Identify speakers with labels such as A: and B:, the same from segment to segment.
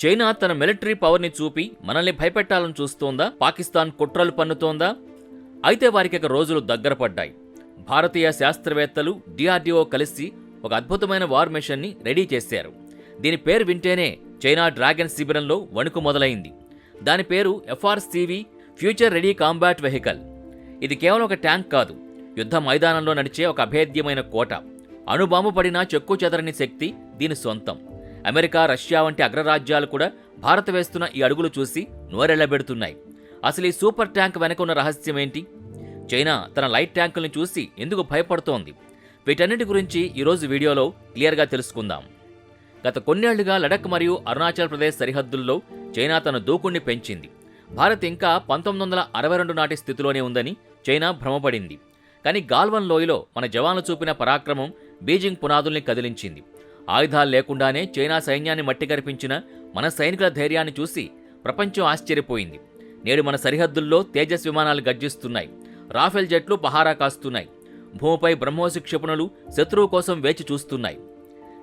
A: China తన military పవర్ని చూపి మనల్ని భయపెట్టాలని చూస్తోందా? పాకిస్తాన్ కుట్రలు పన్నుతోందా? అయితే వారికి రోజులు దగ్గర పడ్డాయి. భారతీయ శాస్త్రవేత్తలు డిఆర్డీఓ కలిసి ఒక అద్భుతమైన వార్ మిషన్ని రెడీ చేశారు. దీని పేరు వింటేనే చైనా డ్రాగన్ శిబిరంలో వణుకు మొదలైంది. దాని పేరు ఎఫ్ఆర్సివి, ఫ్యూచర్ రెడీ కాంబాట్ వెహికల్. ఇది కేవలం ఒక ట్యాంక్ కాదు, యుద్ధ మైదానంలో నడిచే ఒక అభేద్యమైన కోట. అణుబాంబు పడినా చెక్కు చెదరని శక్తి దీని సొంతం. అమెరికా, రష్యా వంటి అగ్రరాజ్యాలు కూడా భారత్ వేస్తున్న ఈ అడుగులు చూసి నోరెళ్లబెడుతున్నాయి. అసలు ఈ సూపర్ ట్యాంక్ వెనక ఉన్న రహస్యం ఏంటి? చైనా తన లైట్ ట్యాంకుల్ని చూసి ఎందుకు భయపడుతోంది? వీటన్నిటి గురించి ఈరోజు వీడియోలో క్లియర్గా తెలుసుకుందాం. గత కొన్నేళ్లుగా లడఖ్ మరియు అరుణాచల్ ప్రదేశ్ సరిహద్దుల్లో చైనా తన దూకుణ్ణి పెంచింది. భారత్ ఇంకా 1962 నాటి స్థితిలోనే ఉందని చైనా భ్రమపడింది. కానీ గాల్వన్ లోయలో మన జవాన్లు చూపిన పరాక్రమం బీజింగ్ పునాదుల్ని కదిలించింది. ఆయుధాలు లేకుండానే చైనా సైన్యాన్ని మట్టికరిపించిన మన సైనికుల ధైర్యాన్ని చూసి ప్రపంచం ఆశ్చర్యపోయింది. నేడు మన సరిహద్దుల్లో తేజస్ విమానాలు గర్జిస్తున్నాయి, రాఫెల్ జెట్లు పహారా కాస్తున్నాయి, భూమిపై బ్రహ్మోస్ క్షిపణులు శత్రువు కోసం వేచి చూస్తున్నాయి.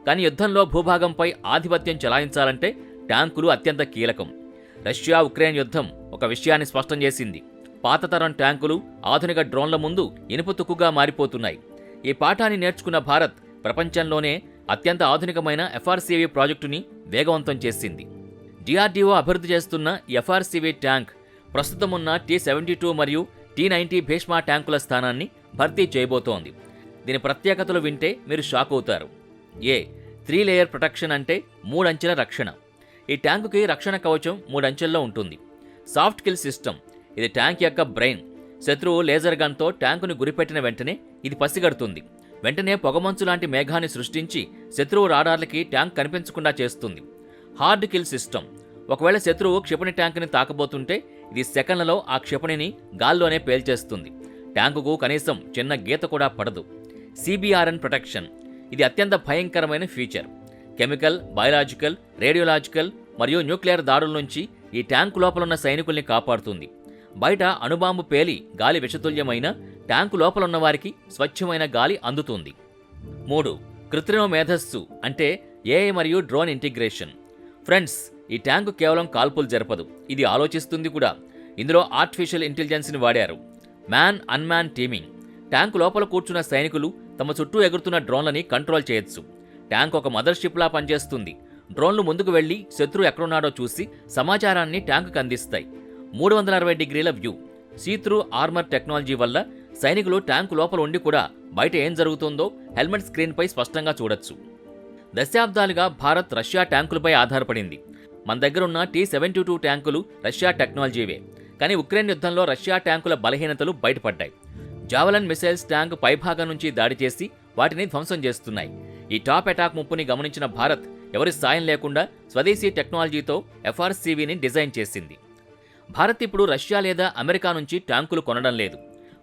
A: కానీ యుద్ధంలో భూభాగంపై ఆధిపత్యం చెలాయించాలంటే ట్యాంకులు అత్యంత కీలకం. రష్యా ఉక్రెయిన్ యుద్ధం ఒక విషయాన్ని స్పష్టం చేసింది. పాతతరం ట్యాంకులు ఆధునిక డ్రోన్ల ముందు ఇనుప తుక్కుగా మారిపోతున్నాయి. ఈ పాఠాన్ని నేర్చుకున్న భారత్ ప్రపంచంలోనే అత్యంత ఆధునికమైన ఎఫ్ఆర్సివి ప్రాజెక్టుని వేగవంతం చేసింది. డిఆర్డీఓ అభివృద్ధి చేస్తున్న ఎఫ్ఆర్సివి ట్యాంక్ ప్రస్తుతం ఉన్న T-72 మరియు T-90 భీష్మా ట్యాంకుల స్థానాన్ని భర్తీ చేయబోతోంది. దీని ప్రత్యేకతలు వింటే మీరు షాక్ అవుతారు. 3 లేయర్ ప్రొటెక్షన్, అంటే 3 అంచెల రక్షణ. ఈ ట్యాంకుకి రక్షణ కవచం 3 అంచెల్లో ఉంటుంది. సాఫ్ట్ కిల్ సిస్టమ్, ఇది ట్యాంక్ యొక్క బ్రెయిన్. శత్రువు లేజర్ గన్తో ట్యాంకును గురిపెట్టిన వెంటనే ఇది పసిగడుతుంది. వెంటనే పొగమంచు లాంటి మేఘాన్ని సృష్టించి శత్రువు రాడార్లకి ట్యాంక్ కనిపించకుండా చేస్తుంది. హార్డ్ కిల్ సిస్టమ్, ఒకవేళ శత్రువు క్షిపణి ట్యాంకుని తాకబోతుంటే ఇది సెకన్లలో ఆ క్షిపణిని గాల్లోనే పేల్చేస్తుంది. ట్యాంకుకు కనీసం చిన్న గీత కూడా పడదు. CBRN ప్రొటెక్షన్, ఇది అత్యంత భయంకరమైన ఫీచర్. కెమికల్, బయలాజికల్, రేడియోలాజికల్ మరియు న్యూక్లియర్ దాడుల నుంచి ఈ ట్యాంకు లోపలున్న సైనికుల్ని కాపాడుతుంది. బయట అణుబాంబు పేలి గాలి విషతుల్యమైన ట్యాంకు లోపలున్న వారికి స్వచ్ఛమైన గాలి అందుతుంది. 3 కృత్రిమ మేధస్సు, అంటే AI మరియు డ్రోన్ ఇంటిగ్రేషన్. ఫ్రెండ్స్, ఈ ట్యాంకు కేవలం కాల్పులు జరపదు, ఇది ఆలోచిస్తుంది కూడా. ఇందులో ఆర్టిఫిషియల్ ఇంటెలిజెన్స్ని వాడారు. మ్యాన్ అన్మ్యాన్ టీమింగ్, ట్యాంకు లోపల కూర్చున్న సైనికులు తమ చుట్టూ ఎగురుతున్న డ్రోన్లని కంట్రోల్ చేయొచ్చు. ట్యాంక్ ఒక మదర్షిప్లా పనిచేస్తుంది. డ్రోన్లు ముందుకు వెళ్లి శత్రువు ఎక్కడున్నాడో చూసి సమాచారాన్ని ట్యాంకుకు అందిస్తాయి. 360 డిగ్రీల వ్యూ, సీత్రూ ఆర్మర్ టెక్నాలజీ వల్ల సైనికులు ట్యాంకు లోపల ఉండి కూడా బయట ఏం జరుగుతుందో హెల్మెట్ స్క్రీన్పై స్పష్టంగా చూడొచ్చు. దశాబ్దాలుగా భారత్ రష్యా ట్యాంకులపై ఆధారపడింది. మన దగ్గరున్న T-72 ట్యాంకులు రష్యా టెక్నాలజీవే. కానీ ఉక్రెయిన్ యుద్ధంలో రష్యా ట్యాంకుల బలహీనతలు బయటపడ్డాయి. జావెలిన్ మిసైల్స్ ట్యాంకు పైభాగం నుంచి దాడి చేసి వాటిని ధ్వంసం చేస్తున్నాయి. ఈ టాప్ అటాక్ ముప్పుని గమనించిన భారత్ ఎవరి సాయం లేకుండా స్వదేశీ టెక్నాలజీతో ఎఫ్ఆర్సివిని డిజైన్ చేసింది. భారత్ ఇప్పుడు రష్యా లేదా అమెరికా నుంచి ట్యాంకులు కొనడం లేదు.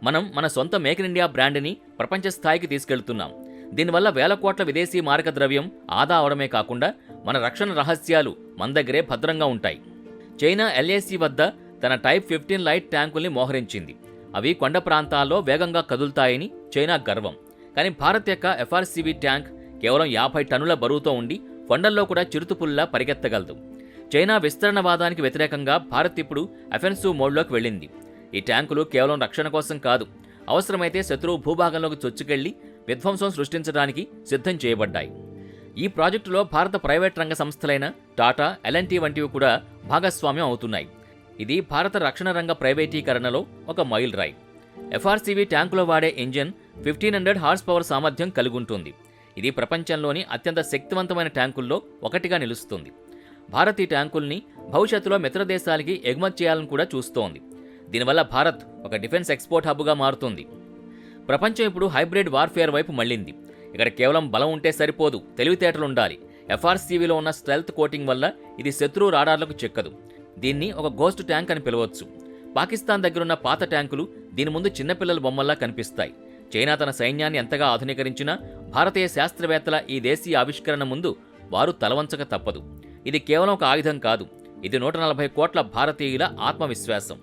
A: మనం మన సొంత మేక్ ఇన్ ఇండియా బ్రాండ్ని ప్రపంచ స్థాయికి తీసుకెళ్తున్నాం. దీనివల్ల వేల కోట్ల విదేశీ మారక ద్రవ్యం ఆదా అవడమే కాకుండా మన రక్షణ రహస్యాలు మన దగ్గరే భద్రంగా ఉంటాయి. చైనా LAC వద్ద తన Type 15 లైట్ ట్యాంకుల్ని మోహరించింది. అవి కొండ ప్రాంతాల్లో వేగంగా కదులుతాయని చైనా గర్వం. కానీ భారత్ యొక్క ఎఫ్ఆర్సివి ట్యాంక్ కేవలం 50 టన్నుల బరువుతో ఉండి కొండల్లో కూడా చిరుతుపుల్లా పరిగెత్తగలదు. చైనా విస్తరణవాదానికి వ్యతిరేకంగా భారత్ ఇప్పుడు అఫెన్సివ్ మోడ్లోకి వెళ్ళింది. ఈ ట్యాంకులు కేవలం రక్షణ కోసం కాదు, అవసరమైతే శత్రువు భూభాగంలోకి చొచ్చుకెళ్లి విధ్వంసం సృష్టించడానికి సిద్ధం చేయబడ్డాయి. ఈ ప్రాజెక్టులో భారత ప్రైవేట్ రంగ సంస్థలైన టాటా, L&T వంటివి కూడా భాగస్వామ్యం అవుతున్నాయి. ఇది భారత రక్షణ రంగ ప్రైవేటీకరణలో ఒక మైల్ రాయి. ఎఫ్ఆర్సివి ట్యాంకులో వాడే ఇంజిన్ 1500 హార్స్ పవర్ సామర్థ్యం కలిగి ఉంటుంది. ఇది ప్రపంచంలోని అత్యంత శక్తివంతమైన ట్యాంకుల్లో ఒకటిగా నిలుస్తుంది. భారత్ ఈ ట్యాంకుల్ని భవిష్యత్తులో మిత్ర దేశాలకి ఎగుమతి చేయాలని కూడా చూస్తోంది. దీనివల్ల భారత్ ఒక డిఫెన్స్ ఎక్స్పోర్ట్ హబ్గా మారుతుంది. ప్రపంచం ఇప్పుడు హైబ్రిడ్ వార్ఫేర్ వైపు మళ్లింది. ఇక్కడ కేవలం బలం ఉంటే సరిపోదు, తెలివితేటలుండాలి. ఎఫ్ఆర్సివిలో ఉన్న స్టెల్త్ కోటింగ్ వల్ల ఇది శత్రువు రాడార్లకు చెక్కదు. దీన్ని ఒక గోస్ట్ ట్యాంక్ అని పిలవచ్చు. పాకిస్తాన్ దగ్గరున్న పాత ట్యాంకులు దీని ముందు చిన్నపిల్లల బొమ్మల్లా కనిపిస్తాయి. చైనా తన సైన్యాన్ని ఎంతగా ఆధునీకరించినా భారతీయ శాస్త్రవేత్తల ఈ దేశీయ ఆవిష్కరణ ముందు వారు తలవంచక తప్పదు. ఇది కేవలం ఒక ఆయుధం కాదు, ఇది 140 కోట్ల భారతీయుల ఆత్మవిశ్వాసం.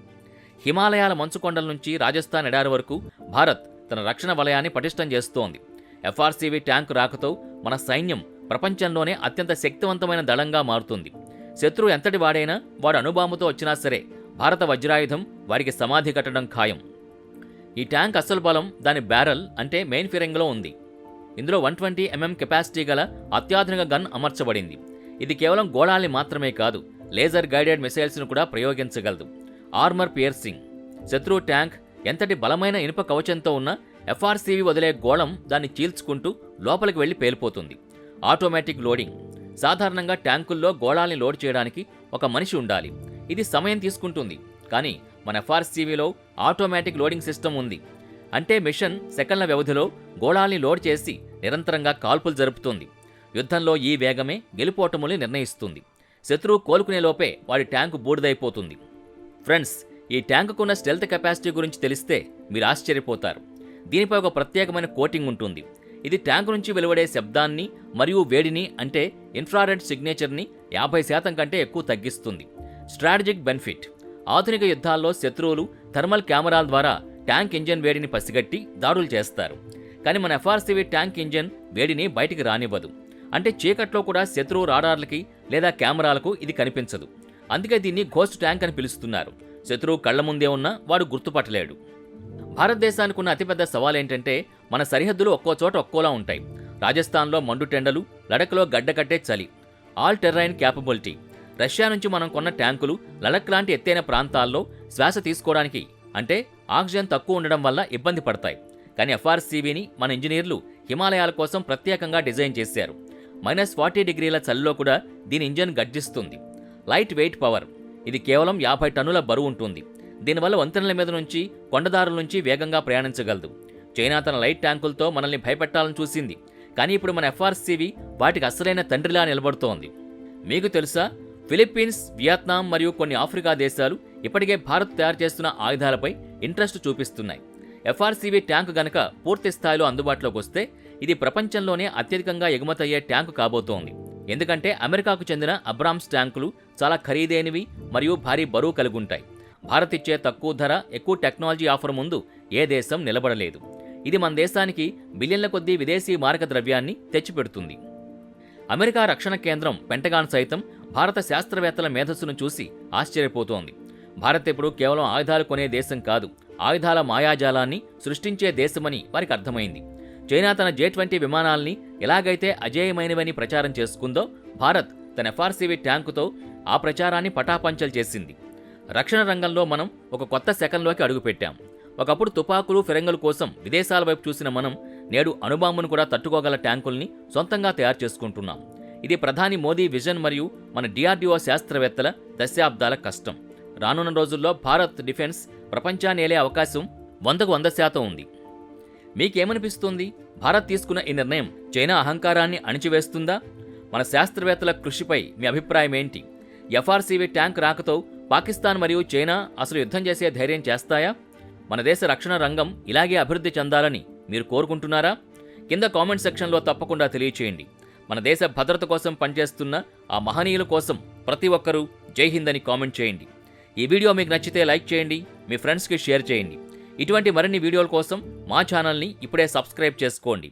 A: హిమాలయాల మంచుకొండల నుంచి రాజస్థాన్ ఎడారి వరకు భారత్ తన రక్షణ వలయాన్ని పటిష్టం చేస్తోంది. ఎఫ్ఆర్సివి ట్యాంకు రాకతో మన సైన్యం ప్రపంచంలోనే అత్యంత శక్తివంతమైన దళంగా మారుతుంది. శత్రువు ఎంతటి వాడైనా వాడు అణుబాంబుతో వచ్చినా సరే భారత వజ్రాయుధం వారికి సమాధి కట్టడం ఖాయం. ఈ ట్యాంక్ అసలు బలం దాని బ్యారల్ అంటే మెయిన్ ఫిరంగిలో ఉంది. ఇందులో 120 mm కెపాసిటీ గల అత్యాధునిక గన్ అమర్చబడింది. ఇది కేవలం గోళాల్ని మాత్రమే కాదు, లేజర్ గైడెడ్ మిసైల్స్ను కూడా ప్రయోగించగలదు. Armour piercing. శత్రువు ట్యాంక్ ఎంతటి బలమైన ఇనుప కవచంతో ఉన్న FRCV వదిలే గోళం దాన్ని చీల్చుకుంటూ లోపలికి వెళ్లి పేలిపోతుంది. Automatic loading. సాధారణంగా ట్యాంకుల్లో గోళాల్ని లోడ్ చేయడానికి ఒక మనిషి ఉండాలి. ఇది సమయం తీసుకుంటుంది. కానీ మన FRCVలో ఆటోమేటిక్ లోడింగ్ సిస్టమ్ ఉంది. అంటే మిషన్ సెకన్ల వ్యవధిలో గోళాల్ని లోడ్ చేసి నిరంతరంగా కాల్పులు జరుపుతుంది. యుద్ధంలో ఈ వేగమే గెలుపోటముల్ని నిర్ణయిస్తుంది. శత్రువు కోలుకునేలోపే వాడి ట్యాంకు బూడిదైపోతుంది. ఫ్రెండ్స్, ఈ ట్యాంకుకున్న స్టెల్త్ కెపాసిటీ గురించి తెలిస్తే మీరు ఆశ్చర్యపోతారు. దీనిపై ఒక ప్రత్యేకమైన కోటింగ్ ఉంటుంది. ఇది ట్యాంకు నుంచి వెలువడే శబ్దాన్ని మరియు వేడిని అంటే ఇన్ఫ్రారెడ్ సిగ్నేచర్ని 50% కంటే ఎక్కువ తగ్గిస్తుంది. Strategic benefit. ఆధునిక యుద్ధాల్లో శత్రువులు థర్మల్ కెమెరాల ద్వారా ట్యాంక్ ఇంజన్ వేడిని పసిగట్టి దాడులు చేస్తారు. కానీ మన FRCV ట్యాంక్ ఇంజన్ వేడిని బయటికి రానివ్వదు. అంటే చీకట్లో కూడా శత్రువు రాడార్లకి లేదా కెమెరాలకు ఇది కనిపించదు. అందుకే దీన్ని ఘోస్ట్ ట్యాంక్ అని పిలుస్తున్నారు. శత్రువు కళ్ల ముందే ఉన్నా వాడు గుర్తుపట్టలేడు. భారతదేశానికి ఉన్న అతిపెద్ద సవాల్ ఏంటంటే మన సరిహద్దులు ఒక్కో చోట ఒక్కోలా ఉంటాయి. రాజస్థాన్లో మండుటెండలు, లడఖ్లో గడ్డకట్టే చలి. All terrain capability. రష్యా నుంచి మనం కొన్న ట్యాంకులు లడఖ్ లాంటి ఎత్తైన ప్రాంతాల్లో శ్వాస తీసుకోవడానికి అంటే ఆక్సిజన్ తక్కువ ఉండడం వల్ల ఇబ్బంది పడతాయి. కానీ FRCVని మన ఇంజనీర్లు హిమాలయాల కోసం ప్రత్యేకంగా డిజైన్ చేశారు. -40 డిగ్రీల చలిలో కూడా దీని ఇంజన్ గర్జిస్తుంది. Light weight power. ఇది కేవలం 50 టన్నుల బరువు ఉంటుంది. దీనివల్ల వంతెనల మీద నుంచి కొండదారుల నుంచి వేగంగా ప్రయాణించగలదు. చైనా తన లైట్ ట్యాంకులతో మనల్ని భయపెట్టాలని చూసింది. కానీ ఇప్పుడు మన FRCV వాటికి అసలైన తండ్రిలా నిలబడుతోంది. మీకు తెలుసా, ఫిలిప్పీన్స్, వియత్నాం మరియు కొన్ని ఆఫ్రికా దేశాలు ఇప్పటికే భారత్ తయారు చేస్తున్న ఆయుధాలపై ఇంట్రెస్ట్ చూపిస్తున్నాయి. FRCV ట్యాంకు గనక పూర్తి స్థాయిలో అందుబాటులోకి వస్తే ఇది ప్రపంచంలోనే అత్యధికంగా ఎగుమతయ్యే ట్యాంకు కాబోతోంది. ఎందుకంటే అమెరికాకు చెందిన అబ్రామ్స్ ట్యాంకులు చాలా ఖరీదైనవి మరియు భారీ బరువు కలిగి ఉంటాయి. భారత్ ఇచ్చే తక్కువ ధర, ఎక్కువ టెక్నాలజీ ఆఫర్ ముందు ఏ దేశం నిలబడలేదు. ఇది మన దేశానికి బిలియన్ల కొద్దీ విదేశీ మారక ద్రవ్యాన్ని తెచ్చిపెడుతుంది. అమెరికా రక్షణ కేంద్రం పెంటగాన్ సైతం భారత శాస్త్రవేత్తల మేధస్సును చూసి ఆశ్చర్యపోతోంది. భారత్ ఇప్పుడు కేవలం ఆయుధాలు కొనే దేశం కాదు, ఆయుధాల మాయాజాలాన్ని సృష్టించే దేశమని వారికి అర్థమైంది. చైనా తన J-20 విమానాల్ని ఎలాగైతే అజేయమైనవని ప్రచారం చేసుకుందో, భారత్ తన FRCV ట్యాంకుతో ఆ ప్రచారాన్ని పటాపంచలు చేసింది. రక్షణ రంగంలో మనం ఒక కొత్త శకంలోకి అడుగుపెట్టాం. ఒకప్పుడు తుపాకులు, ఫిరంగుల కోసం విదేశాల వైపు చూసిన మనం నేడు అణుబాంబును కూడా తట్టుకోగల ట్యాంకుల్ని సొంతంగా తయారు చేసుకుంటున్నాం. ఇది ప్రధాని మోదీ విజన్ మరియు మన DRDO శాస్త్రవేత్తల దశాబ్దాల కష్టం. రానున్న రోజుల్లో భారత్ డిఫెన్స్ ప్రపంచాన్ని ఏలే అవకాశం 100కు 100% ఉంది. మీకేమనిపిస్తుంది? భారత్ తీసుకున్న ఈ నిర్ణయం చైనా అహంకారాన్ని అణిచివేస్తుందా? మన శాస్త్రవేత్తల కృషిపై మీ అభిప్రాయం ఏంటి? FRCV ట్యాంక్ రాకతో పాకిస్తాన్ మరియు చైనా అసలు యుద్ధం చేసే ధైర్యం చేస్తాయా? మన దేశ రక్షణ రంగం ఇలాగే అభివృద్ధి చెందాలని మీరు కోరుకుంటున్నారా? కింద కామెంట్ సెక్షన్లో తప్పకుండా తెలియచేయండి. మన దేశ భద్రత కోసం పనిచేస్తున్న ఆ మహనీయుల కోసం ప్రతి ఒక్కరూ జై హింద్ అని కామెంట్ చేయండి. ఈ వీడియో మీకు నచ్చితే లైక్ చేయండి, మీ ఫ్రెండ్స్కి షేర్ చేయండి. ఇటువంటి మరిన్ని వీడియోల కోసం మా ఛానల్ని ఇప్పుడే సబ్స్క్రైబ్ చేసుకోండి.